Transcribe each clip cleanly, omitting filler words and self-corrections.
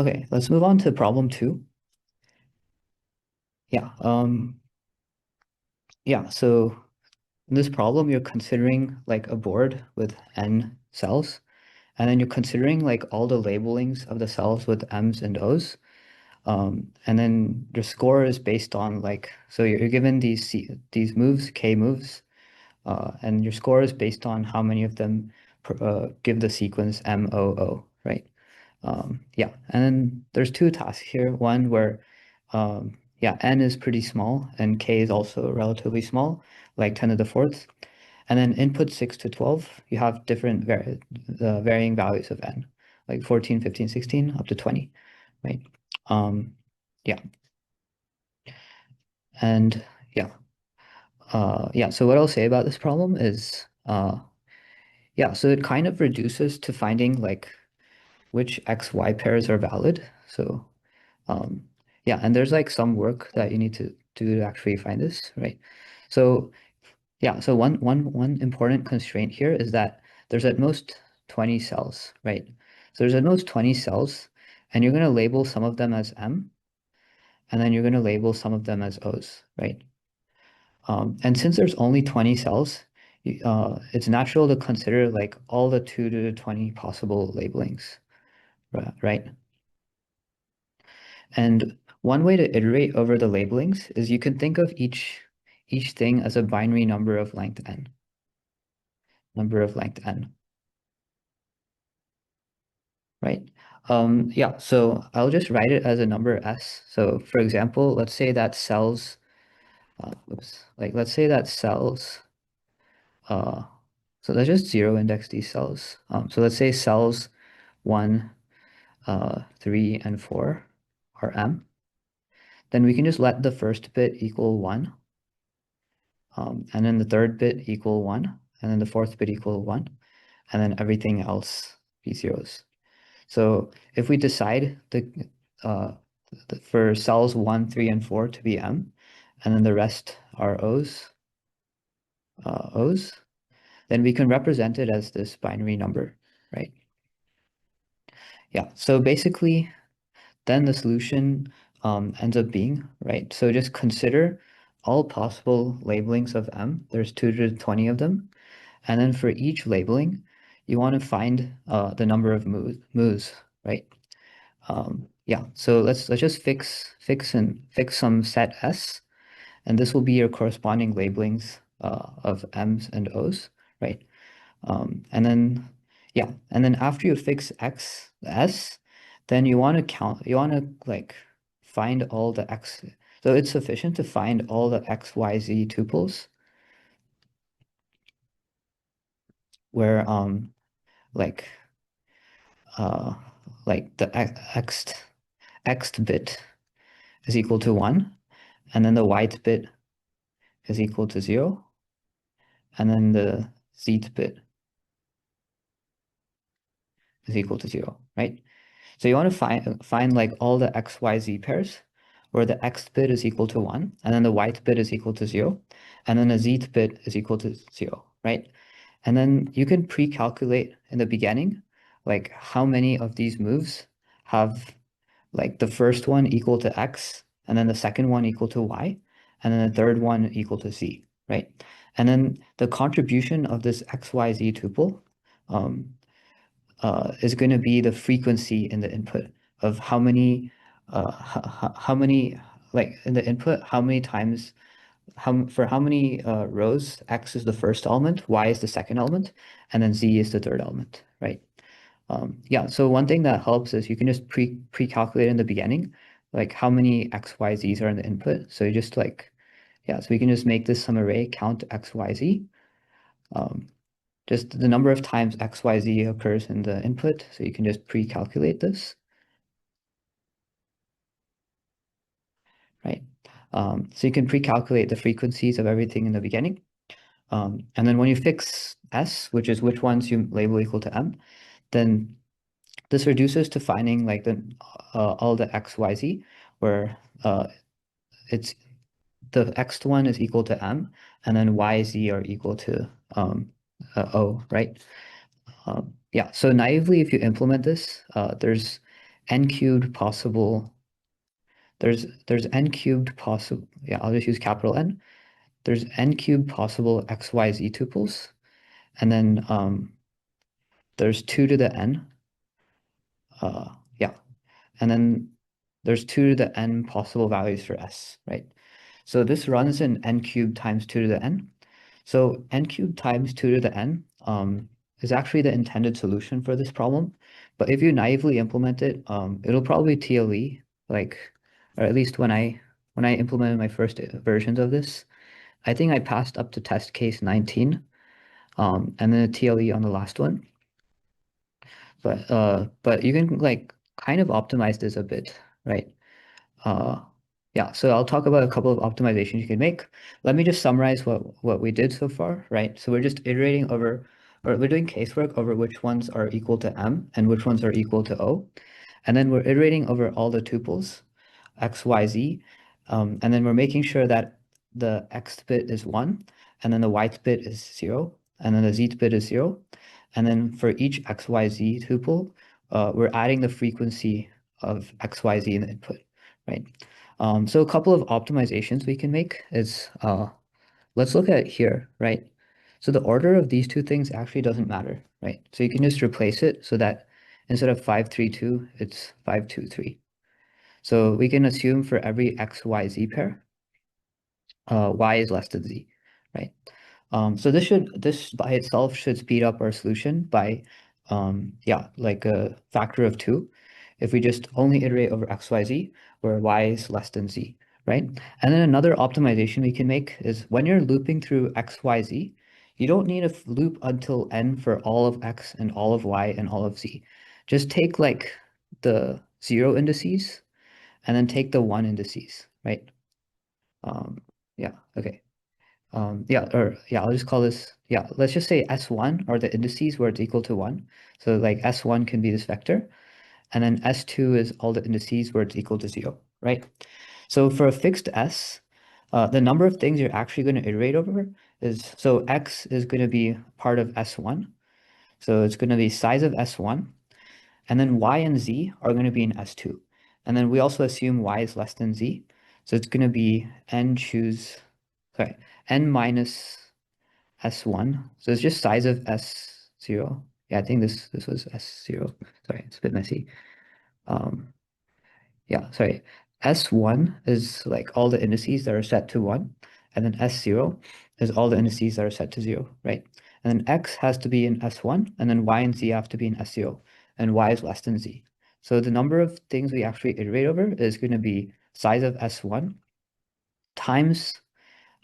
Okay, let's move on to problem 2. Yeah, so in this problem, you're considering like a board with n cells, and then you're considering like all the labelings of the cells with M's and O's. And then your score is based on like, so you're given these moves, K moves, and your score is based on how many of them give the sequence MOO, right? Yeah, and then there's two tasks here. One where, yeah, n is pretty small and k is also relatively small, like 10 to the fourth. And then input 6 to 12, you have different varying values of n, like 14, 15, 16, up to 20, right? Yeah, and yeah, yeah. So what I'll say about this problem is, yeah, so it kind of reduces to finding like which XY pairs are valid. So Um, yeah, and there's like some work that you need to do to actually find this, right? So yeah, so one important constraint here is that there's at most 20 cells, right? So there's at most 20 cells, and you're going to label some of them as M, and then you're going to label some of them as O's, right? And since there's only 20 cells, it's natural to consider like all the 2 to the 20 possible labelings, right? And one way to iterate over the labelings is you can think of each thing as a binary number of length n. Right? Yeah, so I'll just write it as a number s. So for example, let's say that cells, let's say that cells, uh, so let's just zero index these cells. So let's say cells 1, 3, and 4 are m. Then we can just let the first bit equal 1. And then the third bit equal 1, and then the fourth bit equal 1, and then everything else be zeros. So if we decide for cells 1, 3, and 4 to be M, and then the rest are O's, then we can represent it as this binary number, right? Yeah, so basically, then the solution ends up being, right? So just consider all possible labelings of M. There's 2 to 20 of them. And then for each labeling, you want to find the number of moves, right? Yeah, so let's just fix some set S, and this will be your corresponding labelings of M's and O's, right? And then yeah, and then after you fix S, then you want to like find all the X. So it's sufficient to find all the XYZ tuples where like uh like the xth bit is equal to 1, and then the yth bit is equal to 0, and then the zth bit is equal to 0, right? So you want to find like all the XYZ pairs where the xth bit is equal to 1, and then the yth bit is equal to 0, and then the zth bit is equal to 0, right? And then you can pre-calculate in the beginning like how many of these moves have like the first one equal to x, and then the second one equal to y, and then the third one equal to z, right? And then the contribution of this xyz tuple is going to be the frequency in the input of how many like in the input how many times for how many rows x is the first element, y is the second element, and then z is the third element, right? Yeah, so one thing that helps is you can just pre-calculate in the beginning, like how many x, y, z's are in the input. So you just like, yeah, so we can just make this some array count x, y, z. Just the number of times x, y, z occurs in the input. So you can just pre-calculate this, right? So you can pre-calculate the frequencies of everything in the beginning. And then when you fix s, which is which ones you label equal to m, then this reduces to finding like all the x, y, z, where it's the xth one is equal to m, and then y, z are equal to o, right? Yeah, so naively, if you implement this, there's n cubed possible, there's n cubed possible, yeah, I'll just use capital N. There's n cubed possible XYZ tuples, and then there's 2 to the n, yeah, and then there's 2 to the n possible values for S, right? So this runs in n cubed times 2 to the n. So n cubed times 2 to the n is actually the intended solution for this problem. But if you naively implement it, it'll probably TLE, like, or at least when I implemented my first versions of this, I think I passed up to test case 19, and then a TLE on the last one. But you can like kind of optimize this a bit, right? Uh, yeah, so I'll talk about a couple of optimizations you can make. Let me just summarize what we did so far, right? So we're just iterating over, or we're doing casework over which ones are equal to M and which ones are equal to O. And then we're iterating over all the tuples, X, Y, Z. And then we're making sure that the X bit is 1, and then the Y bit is 0, and then the Z bit is 0. And then for each X, Y, Z tuple, we're adding the frequency of X, Y, Z in the input, right? So a couple of optimizations we can make is, let's look at here, right? So the order of these two things actually doesn't matter, right? So you can just replace it so that instead of 5, 3, 2, it's 5, 2, 3. So we can assume for every X, Y, Z pair, Y is less than Z, right? So this by itself should speed up our solution by, yeah, like a factor of 2. If we just only iterate over X, Y, Z, where Y is less than Z, right? And then another optimization we can make is when you're looping through X, Y, Z, you don't need a loop until N for all of X and all of Y and all of Z. Just take like the 0 indices and then take the 1 indices, right? Yeah, okay. I'll just call this, yeah, let's just say S1 are the indices where it's equal to 1. So like S1 can be this vector, and then S2 is all the indices where it's equal to 0, right? So for a fixed S, the number of things you're actually going to iterate over is, so X is going to be part of S1. So it's going to be size of S1, and then Y and Z are going to be in S2. And then we also assume Y is less than Z. So it's going to be N minus S1. So it's just size of S0. Yeah, I think this was S0. Sorry, it's a bit messy. Um, yeah, sorry. S1 is like all the indices that are set to 1, and then S0 is all the indices that are set to 0, right? And then X has to be in S1, and then Y and Z have to be in S0, and Y is less than Z. So the number of things we actually iterate over is going to be size of S1 times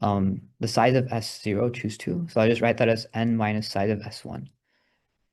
the size of S0, choose 2. So I just write that as N minus size of S1,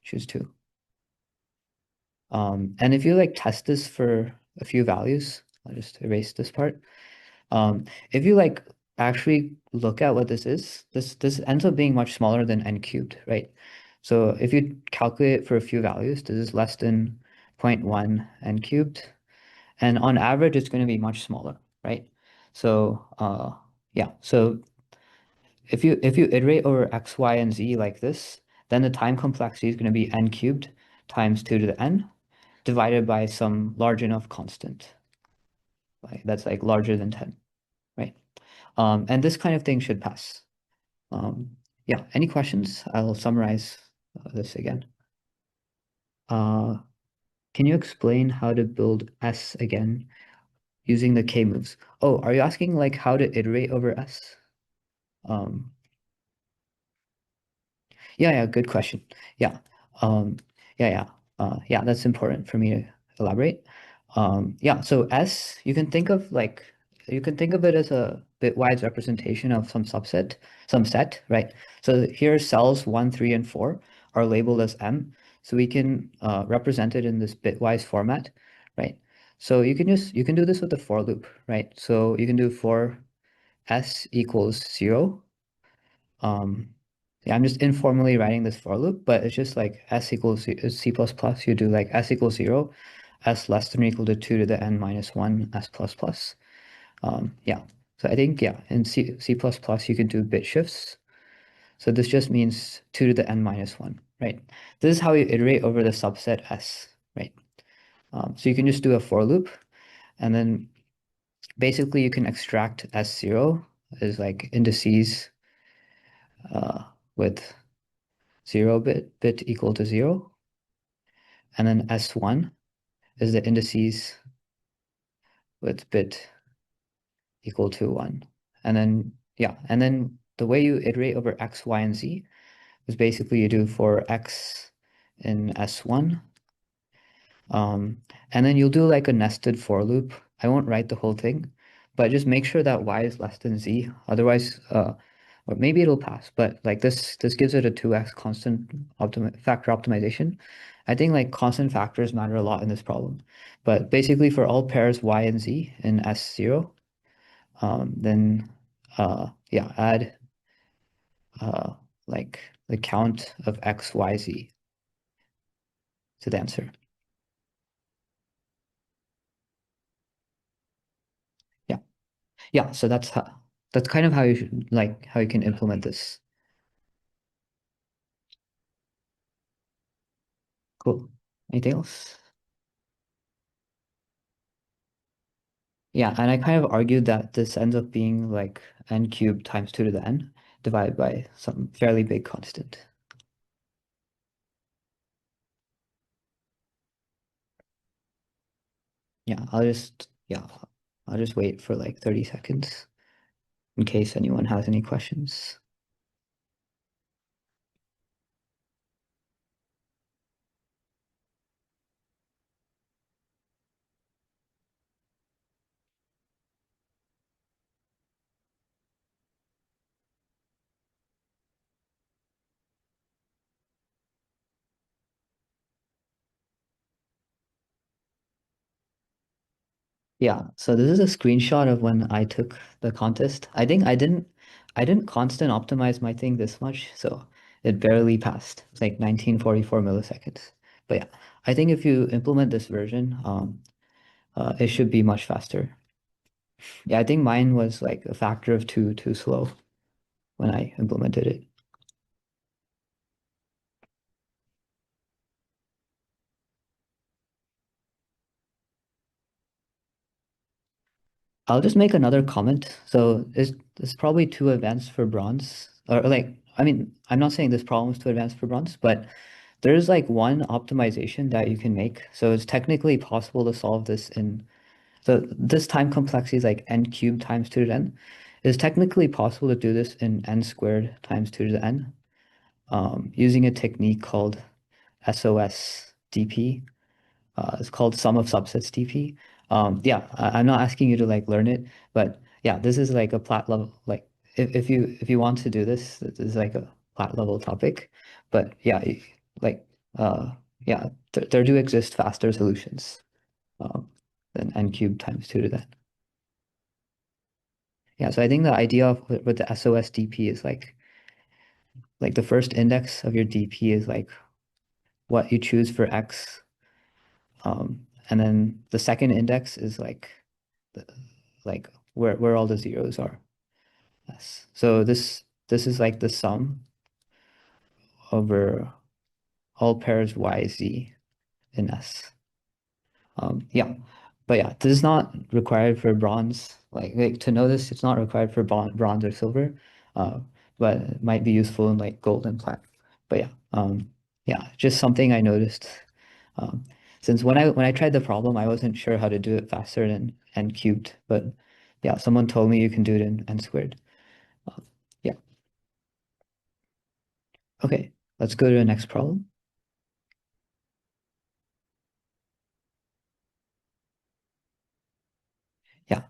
choose 2. And if you like test this for a few values, I'll just erase this part. If you like actually look at what this is, this ends up being much smaller than N cubed, right? So if you calculate for a few values, this is less than 0.1 N cubed. And on average, it's going to be much smaller, right? So yeah, so if you iterate over X, Y, and Z like this, then the time complexity is going to be N cubed times 2 to the N divided by some large enough constant, right? That's like larger than 10, right? And this kind of thing should pass. Yeah, any questions? I'll summarize this again. Can you explain how to build S again using the K moves? Oh, are you asking like how to iterate over S? Um, yeah, good question. Yeah. Um, yeah, that's important for me to elaborate. Yeah, so S, you can think of like, you can think of it as a bitwise representation of some subset, some set, right? So here cells 1, 3, and 4 are labeled as M. So we can represent it in this bitwise format, right? So you can do this with the for loop, right? So you can do for S equals 0. Yeah, I'm just informally writing this for loop, but it's just like S equals C plus plus. You do like S equals 0, S less than or equal to 2 to the N minus 1, S plus plus. Yeah, so I think, yeah, in C plus plus, you can do bit shifts. So this just means 2 to the N minus 1, right? This is how you iterate over the subset S, right? So you can just do a for loop, and then basically you can extract S0 is like indices with 0 bit equal to 0, and then S1 is the indices with bit equal to 1. And then, yeah, and then the way you iterate over x, y, and z is basically you do for x in S1, and then you'll do like a nested for loop. I won't write the whole thing, but just make sure that y is less than z. Otherwise, or maybe it'll pass, but like this gives it a 2x constant factor optimization. I think like constant factors matter a lot in this problem. But basically for all pairs y and z in S0, then yeah, add uh like the count of x, y, z to the answer. Yeah. Yeah, so that's kind of how you should like how you can implement this. Cool. Anything else? Yeah, and I kind of argued that this ends up being like n cubed times 2 to the n divided by some fairly big constant. Yeah, I'll just wait for like 30 seconds in case anyone has any questions. Yeah, so this is a screenshot of when I took the contest. I didn't constant optimize my thing this much, so it barely passed. It's like 1944 milliseconds. But yeah, I think if you implement this version, it should be much faster. Yeah, I think mine was like a factor of two too slow when I implemented it. I'll just make another comment. So it's probably too advanced for bronze. Or like, I mean, I'm not saying this problem is too advanced for bronze, but there's like one optimization that you can make. So it's technically possible to solve this in, so this time complexity is like n cubed times 2 to the n. It's technically possible to do this in n squared times 2 to the n, using a technique called SOS DP. It's called sum of subsets DP. Yeah, I'm not asking you to like learn it, but yeah, this is like a plat level. Like if you want to do this is like a plat level topic. But yeah, like uh, yeah, there do exist faster solutions um, than n cubed times 2 to that. Yeah, so I think the idea of with the SOS DP is like the first index of your DP is like what you choose for x. And then the second index is the, like where all the zeros are. Yes. So this is like the sum over all pairs y, z in S. Yeah, but yeah, this is not required for bronze. Like to know this, it's not required for bronze or silver, uh, but it might be useful in like gold and plat. But yeah, just something I noticed. Um, since when I tried the problem, I wasn't sure how to do it faster than n cubed, but yeah, someone told me you can do it in n squared. Um, yeah, okay, let's go to the next problem. Yeah.